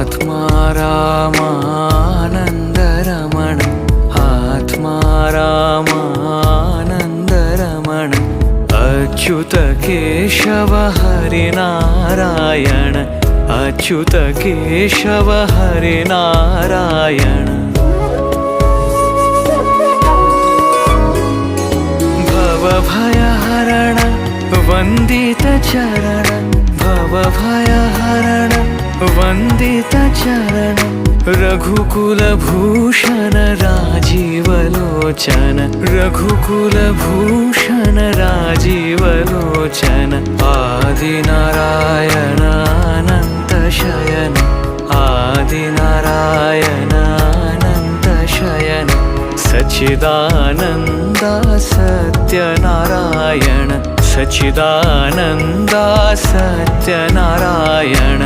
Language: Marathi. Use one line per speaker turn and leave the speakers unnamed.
आत्मा रामानन्दरमण आत्मा रामानन्दरमण अच्युत केशव हरिनारायण अच्युत केशव हरिनारायण भवभयहरण वन्दित चरण भवभयहरण वन्दित चरण रघुकुलभूषण राजीवलोचन रघुकुलभूषण राजीवलोचन आदिनारायण अनंत शयन आदिनारायण अनंत शयन सच्चिदानन्द सत्यनारायण सच्चिदानन्द सत्यनारायण